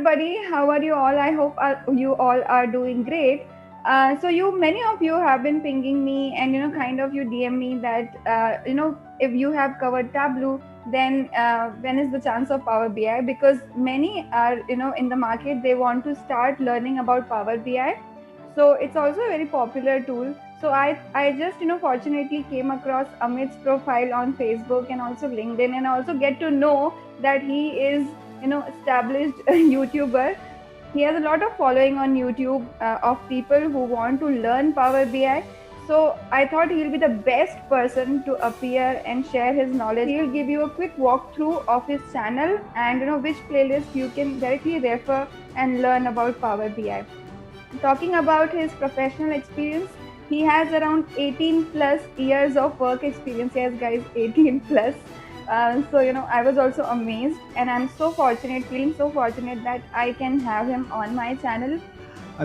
everybody. How are you all? I hope you all are doing great. Many of you have been pinging me, and kind of you DM me that if you have covered Tableau, then when is the chance of Power BI? Because many are in the market, they want to start learning about Power BI. So it's also a very popular tool. So I just fortunately came across Amit's profile on Facebook and also LinkedIn, and also get to know that he is established YouTuber. He has a lot of following on YouTube of people who want to learn Power BI. So I thought he'll be the best person to appear and share his knowledge. He'll give you a quick walkthrough of his channel, and which playlist you can directly refer and learn about Power BI. Talking about his professional experience, he has around 18 plus years of work experience. Yes, guys, 18 plus. I was also amazed, and I'm so fortunate, feeling so fortunate that I can have him on my channel.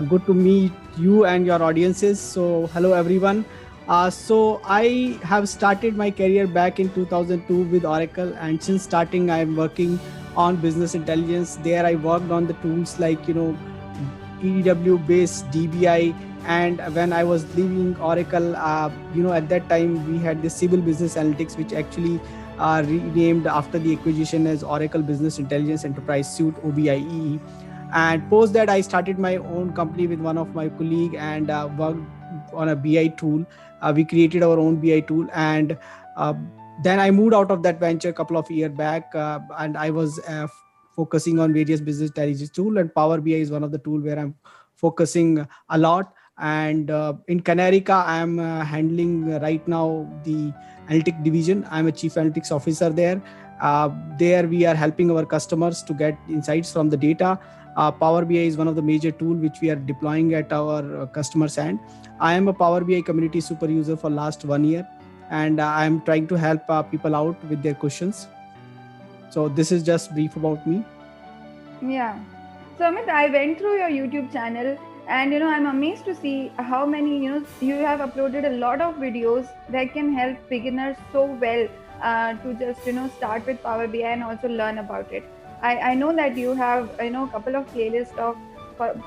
Good to meet you and your audiences. So, hello everyone. I have started my career back in 2002 with Oracle, and since starting, I'm working on business intelligence. There, I worked on the tools like EDW based DBI. And when I was leaving Oracle, at that time we had the Civil Business Analytics, which actually renamed after the acquisition as Oracle Business Intelligence Enterprise Suite (OBIEE). And post that, I started my own company with one of my colleague and worked on a BI tool. We created our own BI tool, and then I moved out of that venture a couple of years back, and I was focusing on various business intelligence tool, and Power BI is one of the tool where I'm focusing a lot. And in Canarica, I'm handling right now the analytic division. I'm a chief analytics officer there. There we are helping our customers to get insights from the data. Power BI is one of the major tool which we are deploying at our customers end. I am a Power BI community super user for last 1 year, and I am trying to help people out with their questions. So this is just brief about me. Yeah. So Amit, I went through your YouTube channel, and I'm amazed to see how many you have uploaded a lot of videos that can help beginners so well to just start with Power BI and also learn about it. I know that you have a couple of playlists of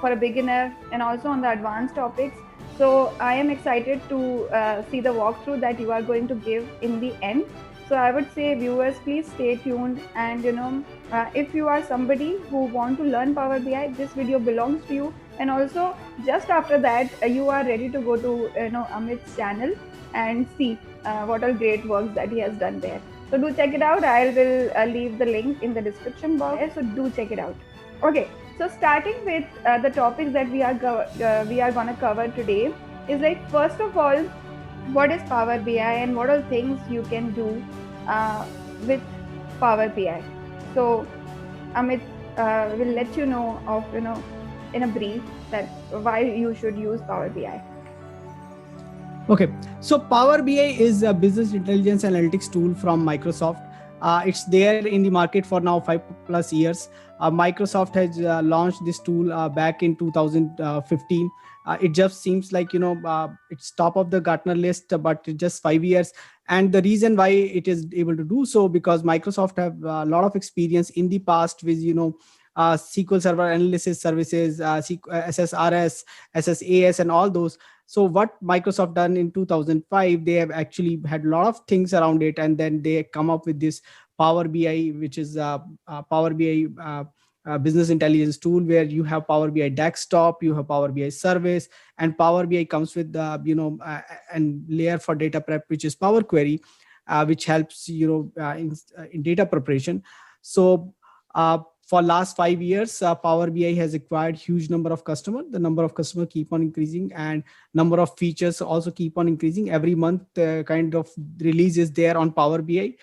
for a beginner and also on the advanced topics. So I am excited to see the walkthrough that you are going to give in the end. So I would say, viewers, please stay tuned, and if you are somebody who want to learn Power BI, this video belongs to you. And also, just after that, you are ready to go to Amit's channel and see what all great works that he has done there. So do check it out. I will leave the link in the description box. So do check it out. Okay. So starting with the topics that we are gonna cover today is, like, first of all, what is Power BI and what are things you can do with Power BI. So Amit will let you know of in a brief that why you should use Power BI. Okay, so Power BI is a business intelligence analytics tool from Microsoft. It's there in the market for now 5+ years. Microsoft has launched this tool back in 2015. It just seems like it's top of the Gartner list, but it's just 5 years. And the reason why it is able to do so, because Microsoft have a lot of experience in the past with SQL Server analysis services, SSRS, SSAS, and all those. So what Microsoft done in 2005, they have actually had a lot of things around it, and then they come up with this Power BI, which is Power BI business intelligence tool, where you have Power BI desktop, you have Power BI service, and Power BI comes with the and layer for data prep, which is Power Query, which helps in data preparation. So for last 5 years, Power BI has acquired huge number of customers. The number of customers keep on increasing, and number of features also keep on increasing. Every month, kind of release is there on Power BI,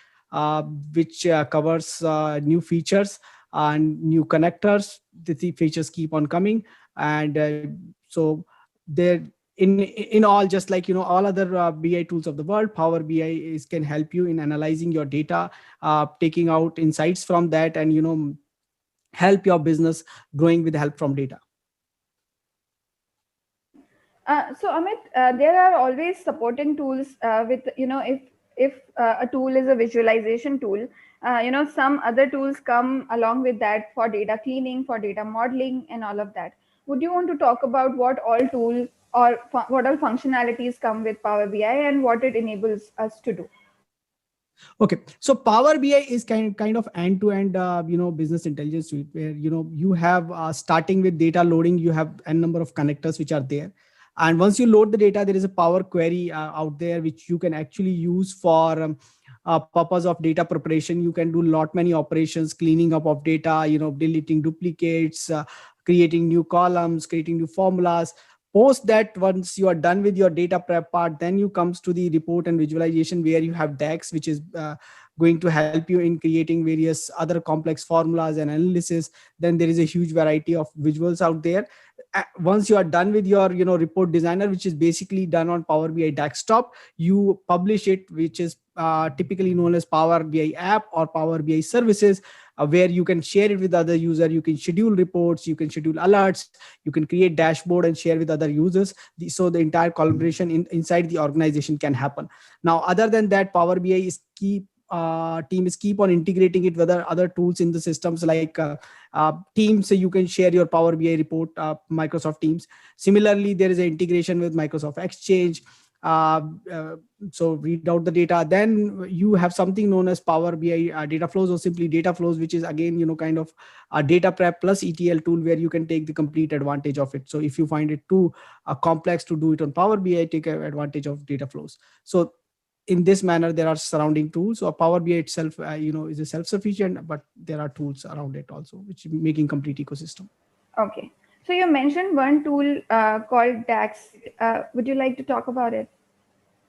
which covers new features and new connectors. The features keep on coming, and so there. In all, just like all other BI tools of the world, Power BI can help you in analyzing your data, taking out insights from that, and help your business growing with help from data. So Amit, there are always supporting tools with if if a tool is a visualization tool, some other tools come along with that for data cleaning, for data modeling, and all of that. Would you want to talk about what all tool or what all functionalities come with Power BI and what it enables us to do? Okay, so Power BI is kind of end-to-end, business intelligence suite where you have starting with data loading, you have a number of connectors which are there, and once you load the data, there is a Power Query out there which you can actually use for purpose of data preparation. You can do lot many operations, cleaning up of data, deleting duplicates, creating new columns, creating new formulas. Post that, once you are done with your data prep part, then you comes to the report and visualization where you have DAX, which is going to help you in creating various other complex formulas and analysis. Then there is a huge variety of visuals out there. Once you are done with your report designer, which is basically done on Power BI desktop, you publish it, which is typically known as Power BI app or Power BI services, where you can share it with other user. You can schedule reports, you can schedule alerts, you can create dashboard and share with other users. So the entire collaboration inside the organization can happen. Now, other than that, Power BI is team is keep on integrating it with other tools in the systems like Teams. So you can share your Power BI report, Microsoft Teams. Similarly, there is an integration with Microsoft Exchange. uh, uh, so read out the data. Then you have something known as Power BI data flows, or simply data flows, which is again kind of a data prep plus ETL tool where you can take the complete advantage of it. So if you find it too complex to do it on Power BI, take advantage of data flows. So in this manner, there are surrounding tools. So Power BI itself is a self-sufficient, but there are tools around it also which making complete ecosystem. Okay. So you mentioned one tool called DAX. Would you like to talk about it?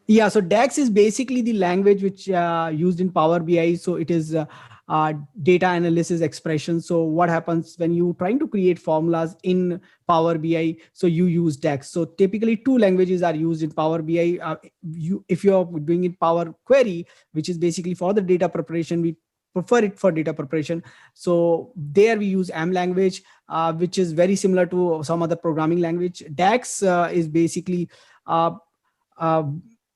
Yeah, so DAX is basically the language which used in Power BI. So it is data analysis expression. So what happens when you trying to create formulas in Power BI? So you use DAX. So typically two languages are used in Power BI. If you're doing it Power Query, which is basically for the data preparation, we prefer it for data preparation. So there we use M language, which is very similar to some other programming language. DAX is uh, uh,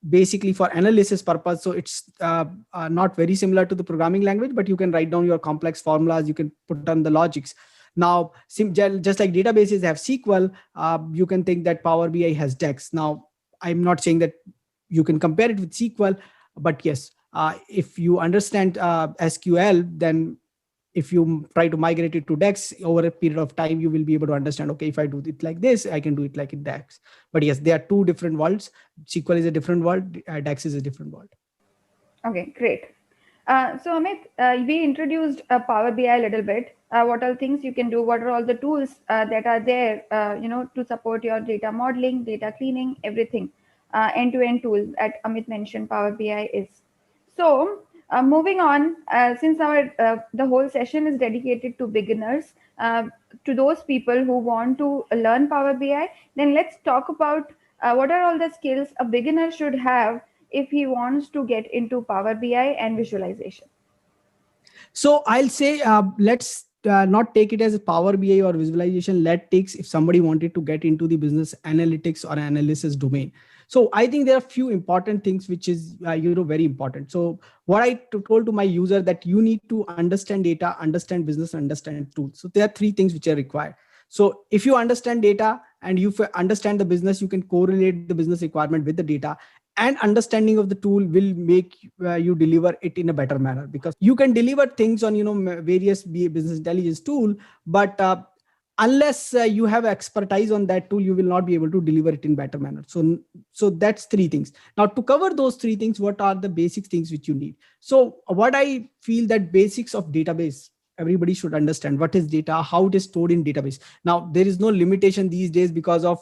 basically for analysis purpose. So it's not very similar to the programming language, but you can write down your complex formulas, you can put on the logics. Now, just like databases have SQL, you can think that Power BI has DAX. Now, I'm not saying that you can compare it with SQL, but yes, if you understand SQL, then if you try to migrate it to DAX over a period of time, you will be able to understand, okay, if I do it like this, I can do it like in DAX. But yes, they are two different worlds. SQL is a different world. DAX is a different world. Okay, great. So Amit, we introduced Power BI a little bit. What are things you can do? What are all the tools that are there, to support your data modeling, data cleaning, everything, end-to-end tool that Amit mentioned Power BI is. So moving on, since our the whole session is dedicated to beginners, to those people who want to learn Power BI, then let's talk about what are all the skills a beginner should have if he wants to get into Power BI and visualization. So I'll say, let's not take it as a Power BI or visualization. Let takes if somebody wanted to get into the business analytics or analysis domain. So I think there are a few important things which is very important. So what I told to my user that you need to understand data, understand business, understand tools. So there are three things which are required. So if you understand data and you understand the business, you can correlate the business requirement with the data, and understanding of the tool will make you deliver it in a better manner, because you can deliver things on various business intelligence tool, but unless you have expertise on that tool, you will not be able to deliver it in better manner. So that's three things. Now, to cover those three things, what are the basic things which you need? So what I feel that basics of database, everybody should understand what is data, how it is stored in database. Now, there is no limitation these days because of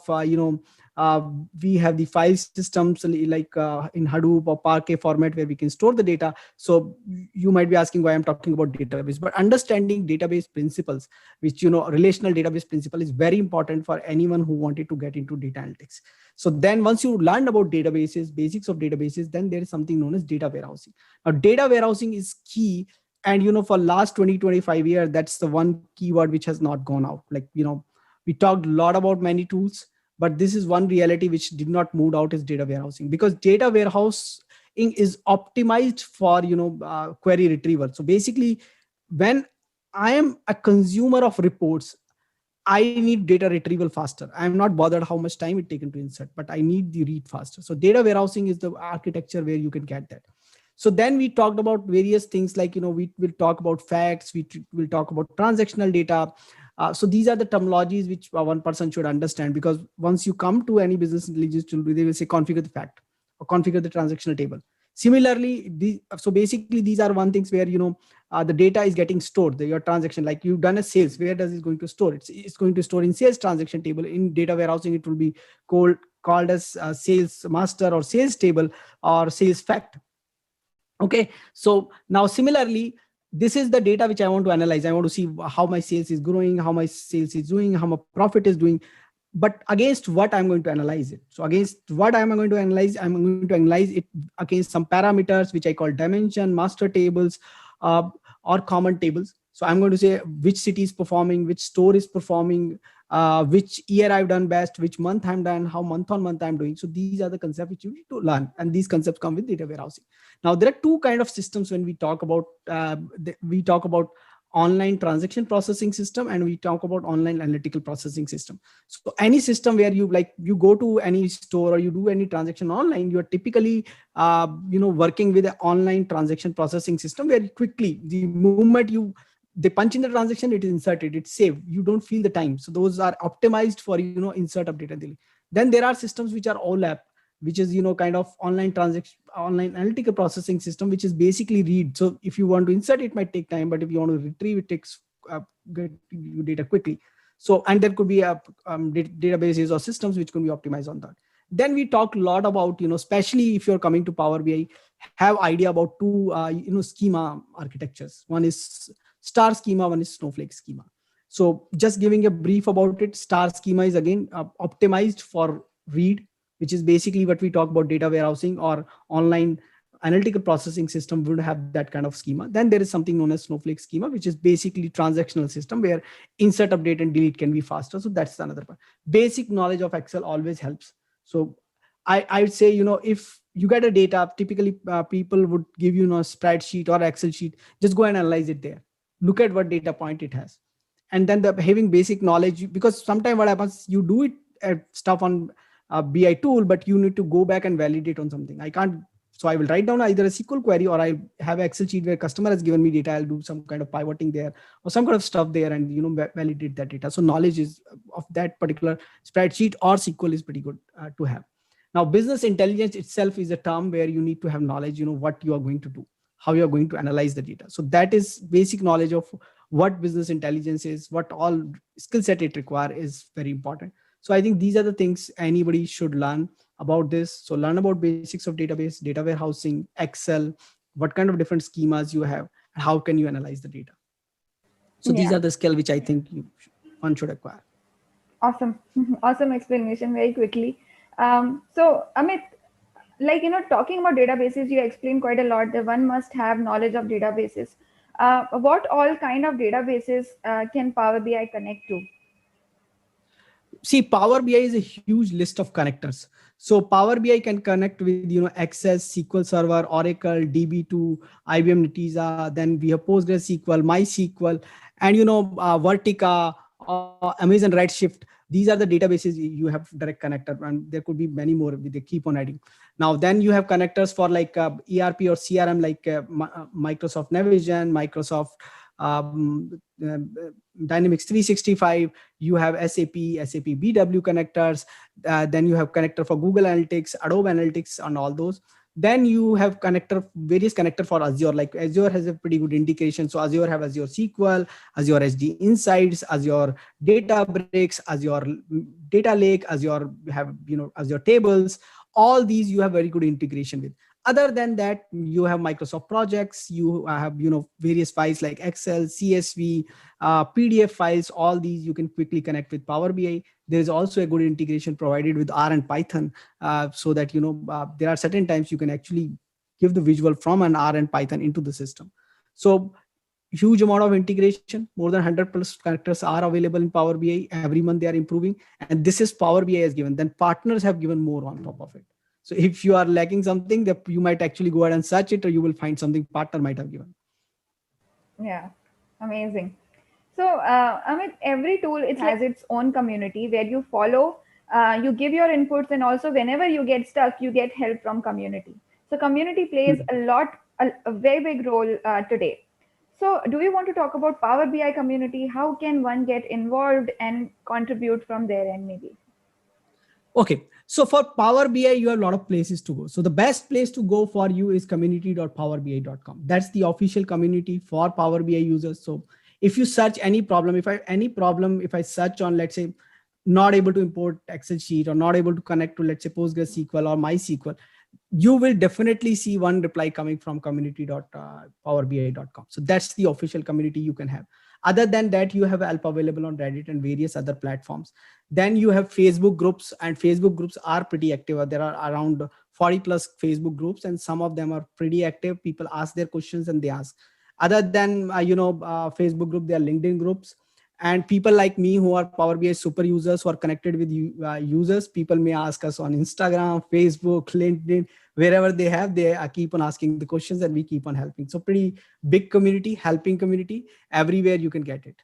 we have the file systems like in Hadoop or Parquet format where we can store the data. So you might be asking why I'm talking about database, but understanding database principles, which relational database principle, is very important for anyone who wanted to get into data analytics. So then once you learn about databases, basics of databases, then there is something known as data warehousing. Now, data warehousing is key. And for last 20-25 years, that's the one keyword which has not gone out. Like we talked a lot about many tools, but this is one reality which did not move out, is data warehousing. Because data warehouse is optimized for query retrieval. So basically, when I am a consumer of reports, I need data retrieval faster. I'm not bothered how much time it taken to insert, but I need the read faster. So data warehousing is the architecture where you can get that. So then we talked about various things like, we will talk about facts, we will talk about transactional data. So these are the terminologies which one person should understand, because once you come to any business intelligence tool, they will say configure the fact or configure the transactional table. Similarly, so basically these are one things where, the data is getting stored, your transaction, like you've done a sales, where does it going to store? It's going to store in sales transaction table. In data warehousing, it will be called as sales master or sales table or sales fact. Okay, so now similarly, this is the data which I want to analyze. I want to see how my sales is growing, how my sales is doing, how my profit is doing, but against what I'm going to analyze it. So against what I'm going to analyze, I'm going to analyze it against some parameters which I call dimension, master tables, or common tables. So I'm going to say which city is performing, which store is performing, which year I've done best, which month I'm done, how month on month I'm doing. So these are the concepts which you need to learn, and these concepts come with data warehousing. Now there are two kind of systems when we talk about online transaction processing system, and we talk about online analytical processing system. So any system where you go to any store or you do any transaction online, you are typically working with an online transaction processing system where quickly, the moment they punch in the transaction, it is inserted, it's saved, you don't feel the time. So those are optimized for insert of data daily. Then there are systems which are OLAP, which is kind of online analytical processing system, which is basically read. So if you want to insert, it might take time, but if you want to retrieve, it takes get you data quickly. So, and there could be databases or systems which can be optimized on that. Then we talk a lot about, especially if you're coming to Power BI, have idea about two schema architectures. One is star schema, one is snowflake schema. So just giving a brief about it, star schema is again optimized for read, which is basically what we talk about data warehousing or online analytical processing system would have that kind of schema. Then there is something known as snowflake schema, which is basically transactional system where insert, update, and delete can be faster. So that's another part. Basic knowledge of Excel always helps. So I would say, if you get a data, typically people would give you a spreadsheet or Excel sheet, just go and analyze it there. Look at what data point it has. And then having basic knowledge, because sometimes what happens, you do it stuff on a BI tool, but you need to go back and validate on something. I can't. So I will write down either a SQL query or I have an Excel sheet where customer has given me data. I'll do some kind of pivoting there or some kind of stuff there and validate that data. So knowledge is of that particular spreadsheet or SQL is pretty good to have. Now, business intelligence itself is a term where you need to have knowledge, what you are going to do, how you are going to analyze the data. So that is basic knowledge of what business intelligence is, what all skill set it require is very important. So I think these are the things anybody should learn about this. So learn about basics of database, data warehousing, Excel, what kind of different schemas you have, and how can you analyze the data. So these are the skills which I think one should acquire. Awesome. Awesome explanation very quickly. So Amit, talking about databases, you explained quite a lot that one must have knowledge of databases. What all kind of databases can Power BI connect to? See, Power BI is a huge list of connectors. So Power BI can connect with, Access, SQL Server, Oracle, DB2, IBM Netezza. Then we have PostgreSQL, MySQL, and, Vertica, Amazon Redshift. These are the databases you have direct connector, and there could be many more. They keep on adding. Now, then you have connectors for like ERP or CRM, like Microsoft Navision, Microsoft Dynamics 365. You have SAP BW connectors. Then you have connector for Google Analytics, Adobe Analytics, and all those. Then you have various connector for Azure, like Azure has a pretty good integration. So Azure have Azure SQL, Azure SD Insights, Azure Databricks, Azure Data Lake, Azure Azure Tables. All these you have very good integration with. Other than that, you have Microsoft projects, you have various files like Excel, CSV, PDF files. All these you can quickly connect with Power BI. There is also a good integration provided with R and Python, so that there are certain times you can actually give the visual from an R and Python into the system. So huge amount of integration, more than 100 plus characters are available in Power BI. Every month they are improving, and this is Power BI has given. Then partners have given more on top of it. So if you are lacking something, that you might actually go ahead and search it, or you will find something partner might have given. Yeah, amazing. So, Amit, every tool it has its own community where you follow, you give your inputs, and also whenever you get stuck, you get help from community. So, community plays a very big role today. So, do you want to talk about Power BI community? How can one get involved and contribute from their end, maybe? Okay, so for Power BI, you have a lot of places to go. So the best place to go for you is community.powerbi.com. That's the official community for Power BI users. So if you search any problem, if I search on, let's say, not able to import Excel sheet or not able to connect to, let's say, PostgreSQL or MySQL, you will definitely see one reply coming from community.powerbi.com. So that's the official community you can have. Other than that, you have help available on Reddit and various other platforms. Then you have Facebook groups, and Facebook groups are pretty active. There are around 40 plus Facebook groups, and some of them are pretty active. People ask their questions and they ask. Other than Facebook group, there are LinkedIn groups, and people like me who are Power BI super users who are connected with users. People may ask us on Instagram, Facebook, LinkedIn, wherever they have, they keep on asking the questions, and we keep on helping. So pretty big community, helping community. Everywhere you can get it.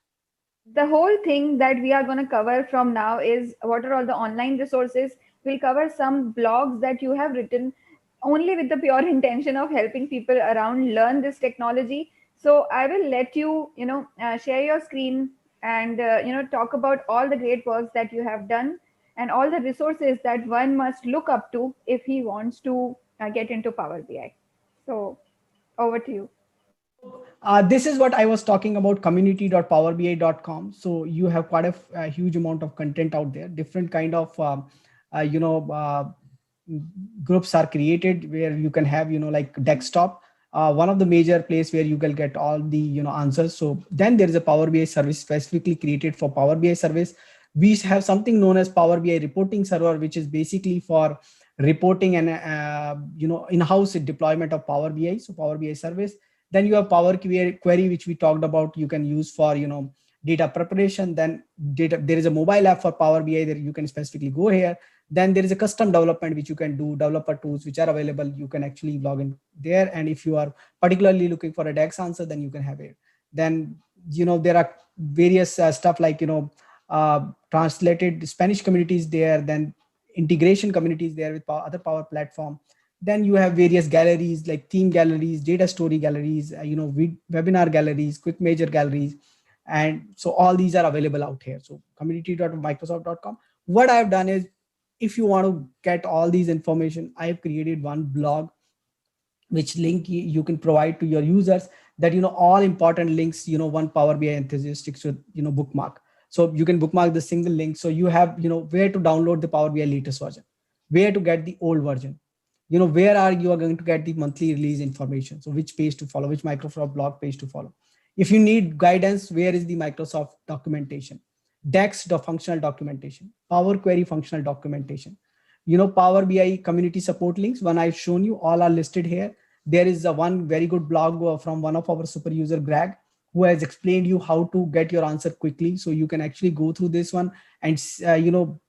The whole thing that we are going to cover from now is what are all the online resources. We'll cover some blogs that you have written only with the pure intention of helping people around learn this technology. So I will let you, share your screen and, talk about all the great works that you have done and all the resources that one must look up to if he wants to get into Power BI. So over to you. So this is what I was talking about, community.powerbi.com. So you have quite a huge amount of content out there. Different kind of, groups are created where you can have, like desktop. One of the major place where you can get all the, answers. So then there is a Power BI service specifically created for Power BI service. We have something known as Power BI reporting server, which is basically for reporting and, in-house deployment of Power BI. So Power BI service. Then you have Power Query, which we talked about. You can use for, data preparation. Then there is a mobile app for Power BI that you can specifically go here. Then there is a custom development which you can do, developer tools which are available. You can actually log in there. And if you are particularly looking for a DAX answer, then you can have it. Then, there are various stuff like, translated Spanish communities there, then integration communities there with other Power platform. Then you have various galleries like theme galleries, data story galleries, webinar galleries, quick measure galleries. And so all these are available out here. So community.microsoft.com. What I've done is, if you want to get all these information, I have created one blog, which link you can provide to your users, that, all important links, one Power BI enthusiast should, bookmark. So you can bookmark the single link. So you have, where to download the Power BI latest version, where to get the old version, where are you are going to get the monthly release information. So which page to follow, which Microsoft blog page to follow. If you need guidance, where is the Microsoft documentation, DAX functional documentation, Power Query functional documentation, Power BI community support links. One I've shown you, all are listed here. There is one very good blog from one of our super user, Greg, who has explained you how to get your answer quickly. So you can actually go through this one and,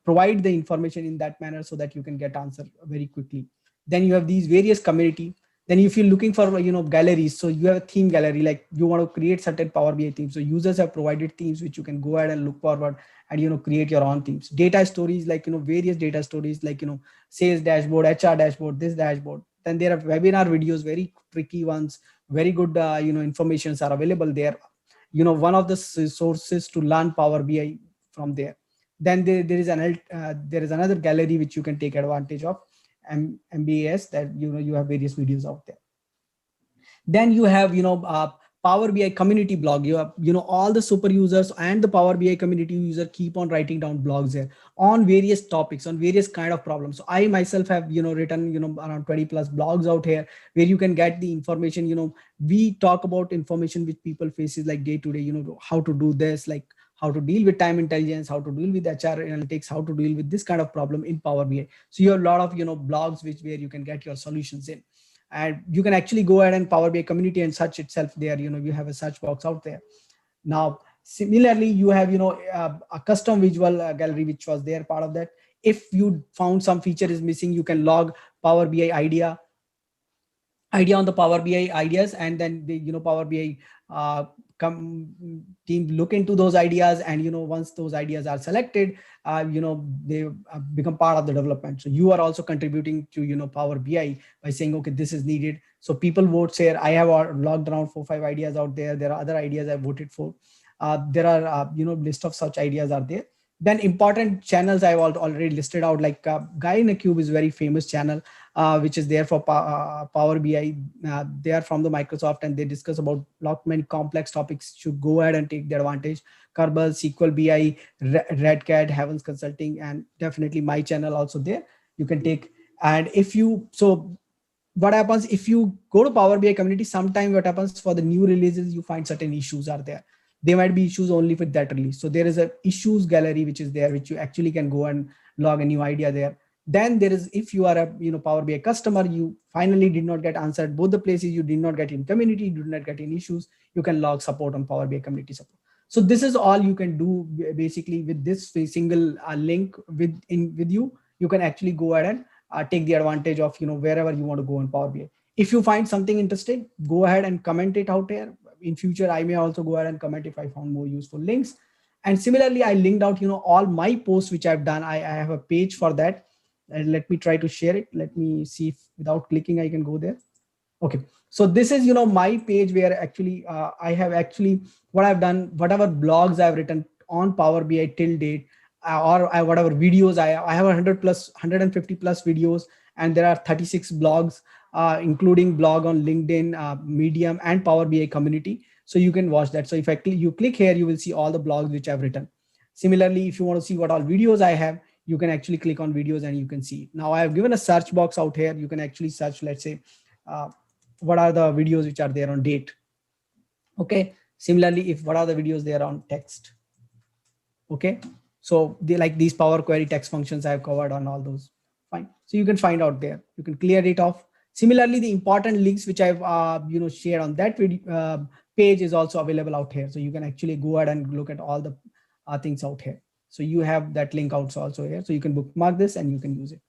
provide the information in that manner so that you can get answer very quickly. Then you have these various community. Then if you're looking for, galleries, so you have a theme gallery, like you want to create certain Power BI themes. So users have provided themes which you can go ahead and look forward and, create your own themes. Data stories, like, various data stories, like, sales dashboard, HR dashboard, this dashboard. Then there are webinar videos, very tricky ones, very good, informations are available there. One of the sources to learn Power BI from there. Then there is another gallery which you can take advantage of, MBAS, that, you have various videos out there. Then you have, Power BI community blog. You have, all the super users and the Power BI community user keep on writing down blogs there on various topics, on various kind of problems. So I myself have, written, around 20 plus blogs out here where you can get the information. We talk about information which people faces like day to day, how to do this, like how to deal with time intelligence, how to deal with HR analytics, how to deal with this kind of problem in Power BI. So you have a lot of, blogs where you can get your solutions in. And you can actually go ahead and Power BI community and search itself there. You have a search box out there. Now, similarly, you have, a custom visual gallery, which was there part of that. If you found some feature is missing, you can log Power BI idea on the Power BI ideas, and then the Power BI team look into those ideas, and once those ideas are selected, they become part of the development. So you are also contributing to Power BI by saying, okay, this is needed. So people vote here. I have logged around 4-5 ideas out there. There are other ideas I voted for. There are list of such ideas are there. Then important channels I've already listed out, like Guy in a Cube is very famous channel, which is there for Power BI. They are from the Microsoft, and they discuss about lot many complex topics. Should go ahead and take the advantage. Kerbal, SQL BI, Red Cat, Heavens Consulting, and definitely my channel also there. You can take, and what happens if you go to Power BI community, sometime what happens for the new releases, you find certain issues are there. There might be issues only with that release. So there is a issues gallery, which is there, which you actually can go and log a new idea there. Then there is, if you are a Power BI customer, you finally did not get answered both the places, you did not get in community, you did not get in issues, you can log support on Power BI community support. So this is all you can do basically with this single link with you. You can actually go ahead and take the advantage of wherever you want to go in Power BI. If you find something interesting, go ahead and comment it out here. In future, I may also go ahead and comment if I found more useful links. And similarly, I linked out all my posts which I've done. I have a page for that, and let me try to share it. Let me see if without clicking I can go there. Okay, so this is my page where actually I have actually what I've done, whatever blogs I've written on Power BI till date, or whatever videos I have 150 plus videos, and there are 36 blogs, including blog on LinkedIn, Medium, and Power BI community. So you can watch that. So if you click here, you will see all the blogs which I've written. Similarly, if you want to see what all videos I have, you can actually click on videos and you can see. Now I have given a search box out here. You can actually search, let's say, what are the videos which are there on date. Okay. Similarly, what are the videos there on text. Okay. So they like these Power Query text functions I have covered on all those. Fine. So you can find out there. You can clear it off. Similarly, the important links which I've shared on that video page is also available out here. So you can actually go ahead and look at all the things out here. So you have that link also here. So you can bookmark this and you can use it.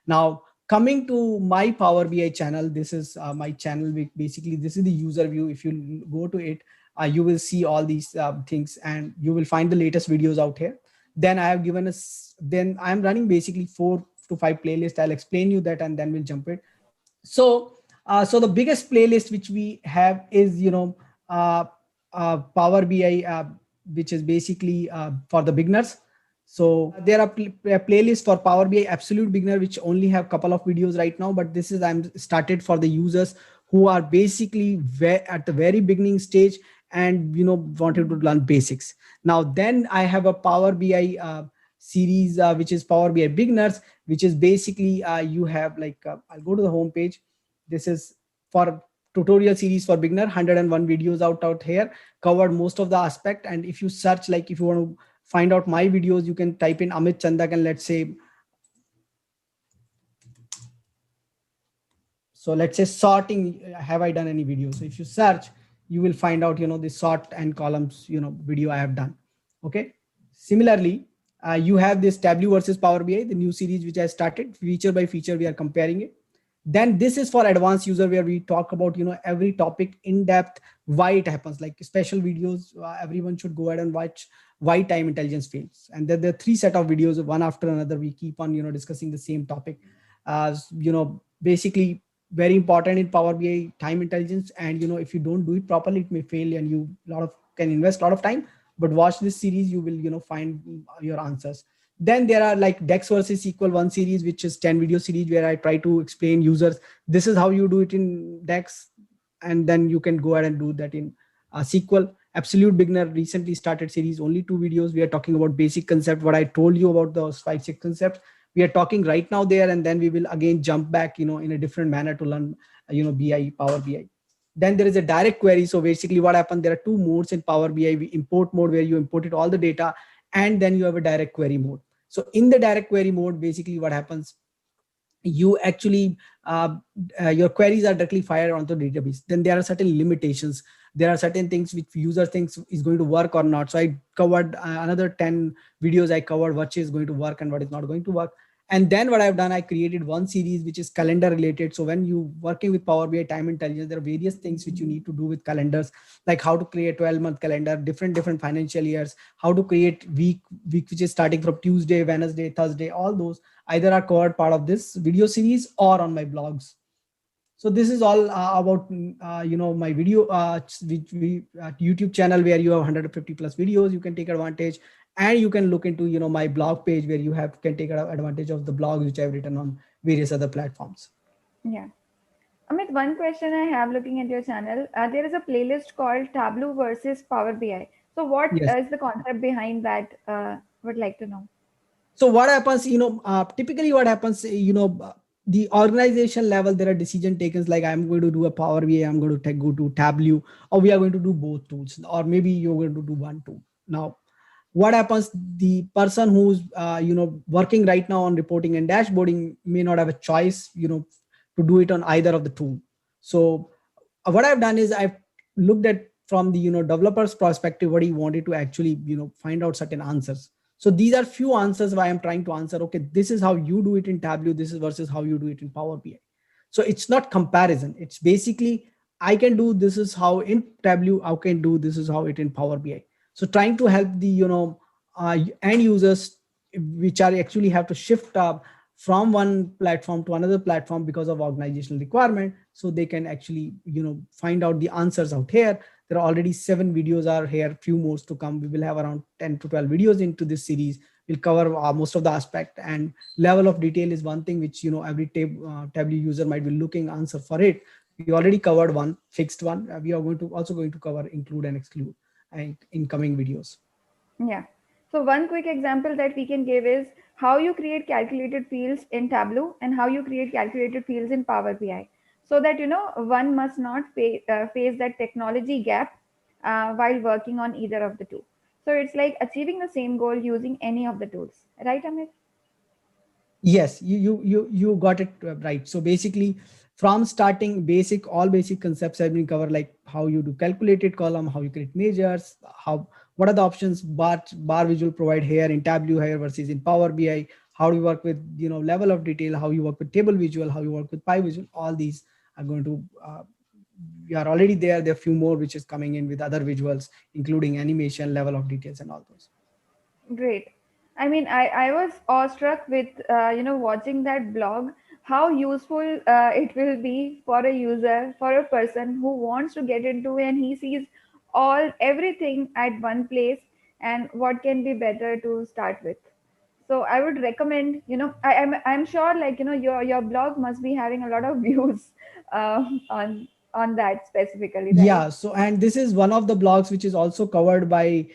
Now, coming to my Power BI channel, this is my channel. Basically, this is the user view. If you go to it, you will see all these things, and you will find the latest videos out here. Then I have given us, then I'm running basically 4 to 5 playlists. I'll explain you that, and then we'll jump it. So the biggest playlist which we have is, Power BI, which is basically for the beginners. So there are playlists for Power BI Absolute Beginner, which only have a couple of videos right now, but this is, I'm started for the users who are basically at the very beginning stage and, wanted to learn basics. Now, then I have a Power BI series, which is Power BI Beginners, which is basically you have like, I'll go to the home page. This is for tutorial series for beginner, 101 videos out here, covered most of the aspect. And if you search, like if you want to find out my videos, you can type in Amit Chandak, and let's say, so let's say sorting, have I done any videos? So if you search, you will find out, the sort and columns, video I have done. Okay. Similarly, you have this Tableau versus Power BI, the new series which I started, feature by feature, we are comparing it. Then this is for advanced user, where we talk about, every topic in depth, why it happens, like special videos. Everyone should go ahead and watch why time intelligence fails. And then there are 3 set of videos, one after another. We keep on, discussing the same topic. Basically very important in Power BI, time intelligence. And, if you don't do it properly, it may fail, and you can invest a lot of time, but watch this series, you will, find your answers. Then there are like DEX versus SQL 1 series, which is 10 video series, where I try to explain users, this is how you do it in DEX. And then you can go ahead and do that in SQL. Absolute Beginner recently started series, only 2 videos. We are talking about basic concept, what I told you about those 5-6 concepts. We are talking right now there, and then we will again jump back, in a different manner to learn, BI, Power BI. Then there is a direct query. So basically what happened, there are 2 modes in Power BI. We import mode, where you imported all the data, and then you have a direct query mode. So in the direct query mode, basically what happens, you actually, your queries are directly fired onto the database. Then there are certain limitations. There are certain things which user thinks is going to work or not. So I covered another 10 videos. I covered what is going to work and what is not going to work. And then what I've done, I created one series which is calendar related. So when you working with Power BI time intelligence, there are various things which you need to do with calendars, like how to create 12-month calendar, different financial years, how to create week which is starting from Tuesday, Wednesday, Thursday. All those either are covered part of this video series or on my blogs. So this is all about my video YouTube channel, where you have 150 plus videos. You can take advantage, and you can look into my blog page, where you can take advantage of the blogs which I've written on various other platforms. Yeah. Amit, one question I have looking at your channel, there is a playlist called Tableau versus Power BI. So what Yes. is the concept behind that? Would like to know. So what happens, typically what happens, the organization level, there are decision takers like, I'm going to do a Power BI, I'm going to go to Tableau, or we are going to do both tools, or maybe you're going to do one tool. Now, what happens, the person who's working right now on reporting and dashboarding may not have a choice to do it on either of the tool. So what I've done is I've looked at from the developer's perspective, what he wanted to actually find out certain answers. So these are few answers why I'm trying to answer, okay, this is how you do it in Tableau, this is versus how you do it in Power BI. So it's not comparison, it's basically I can do this is how in Tableau, I can do this is how it in Power BI. So trying to help the end users, which are actually have to shift up from one platform to another platform because of organizational requirement, so they can actually find out the answers out here. There are already 7 videos are here, few more to come. We will have around 10 to 12 videos into this series. We'll cover most of the aspect, and level of detail is one thing which every Tableau user might be looking answer for it. We already covered one fixed one. We are also going to cover include and exclude in coming videos. Yeah. So one quick example that we can give is how you create calculated fields in Tableau and how you create calculated fields in Power BI. So that one must not face that technology gap while working on either of the two. So it's like achieving the same goal using any of the tools, right, Amit? Yes, you got it right. So basically, from starting all basic concepts have been covered, like how you do calculated column, how you create measures, what are the options bar visual provide here in Tableau here versus in Power BI, how do you work with level of detail, how you work with table visual, how you work with pie visual. All these are going to we are already there. There are a few more which is coming in with other visuals, including animation, level of details, and all those. Great. I mean, I was awestruck with watching that blog. How useful it will be for a user, for a person who wants to get into, and he sees everything at one place, and what can be better to start with. So I would recommend. I'm sure, like your blog must be having a lot of views on that specifically, right? Yeah. So, and this is one of the blogs which is also covered by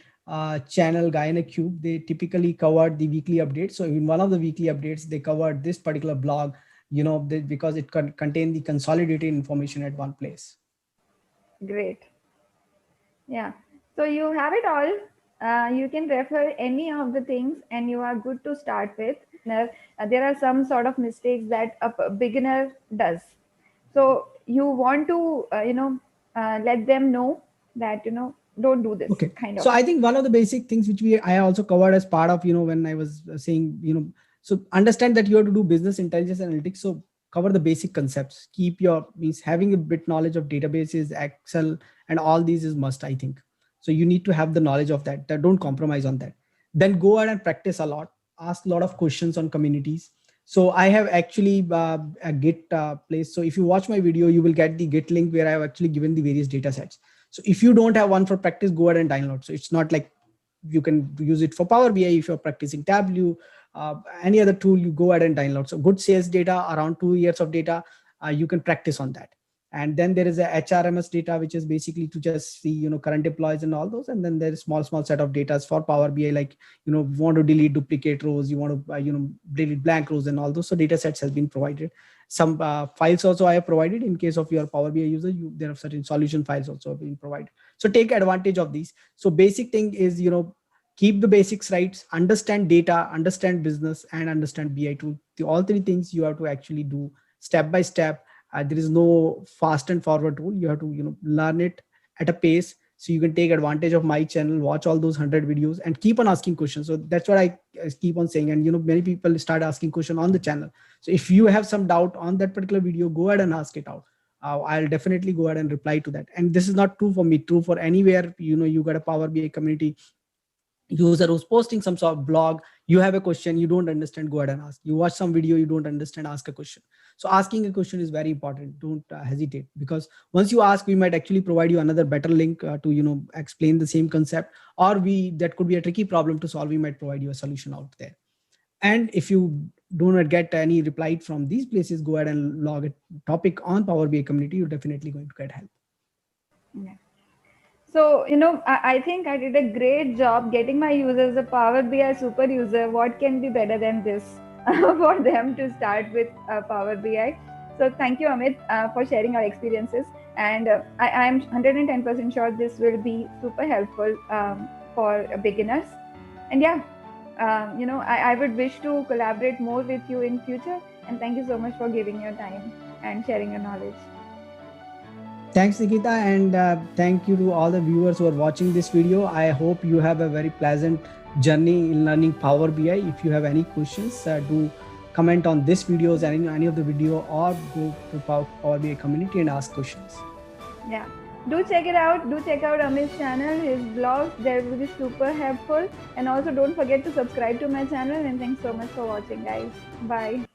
channel Guyana Cube. They typically covered the weekly updates. So in one of the weekly updates, they covered this particular blog, because it contain the consolidated information at one place. Great. Yeah. So you have it all. You can refer any of the things and you are good to start with. Now, there are some sort of mistakes that beginner does. So you want to, let them know that, don't do this Okay. kind of. So I think one of the basic things which I also covered as part of, when I was saying, so understand that you have to do business intelligence analytics. So cover the basic concepts, means having a bit knowledge of databases, Excel, and all these is must, I think. So you need to have the knowledge of that. Don't compromise on that. Then go ahead and practice a lot, ask a lot of questions on communities. So I have actually a Git place. So if you watch my video, you will get the Git link where I have actually given the various data sets. So if you don't have one for practice, go ahead and download. So it's not like you can use it for Power BI. If you're practicing Tableau, any other tool, you go ahead and download. So good sales data, around 2 years of data, you can practice on that. And then there is a HRMS data, which is basically to just see, current employees and all those. And then there is small set of data for Power BI, like, you want to delete duplicate rows, you want to, delete blank rows and all those. So data sets has been provided. Some files also I have provided in case of your Power BI user. There are certain solution files also being provided. So take advantage of these. So basic thing is, keep the basics right, understand data, understand business, and understand BI tool. All 3 things you have to actually do step by step. There is no fast and forward tool. You have to learn it at a pace, So you can take advantage of my channel, watch all those 100 videos and keep on asking questions. So that's what I keep on saying. And many people start asking questions on the channel. So if you have some doubt on that particular video, go ahead and ask it out. I'll definitely go ahead and reply to that. And this is not true for me, true for anywhere. You got a Power BI community user who's posting some sort of blog, you have a question, you don't understand, go ahead and ask. You watch some video, you don't understand, ask a question. So asking a question is very important. Don't hesitate, because once you ask, we might actually provide you another better link to explain the same concept, or that could be a tricky problem to solve, we might provide you a solution out there. And if you do not get any reply from these places, go ahead and log a topic on Power BI community. You're definitely going to get help. Yeah. So, I think I did a great job getting my users a Power BI super user. What can be better than this for them to start with Power BI? So thank you, Amit, for sharing our experiences. And I'm 110% sure this will be super helpful for beginners. And yeah, I would wish to collaborate more with you in future. And thank you so much for giving your time and sharing your knowledge. Thanks, Nikita, and thank you to all the viewers who are watching this video. I hope you have a very pleasant journey in learning Power BI. If you have any questions, do comment on this videos and any of the video, or go to Power BI community and ask questions. Yeah, do check it out. Do check out Amit's channel, his blogs. They will be super helpful. And also don't forget to subscribe to my channel. And thanks so much for watching, guys. Bye.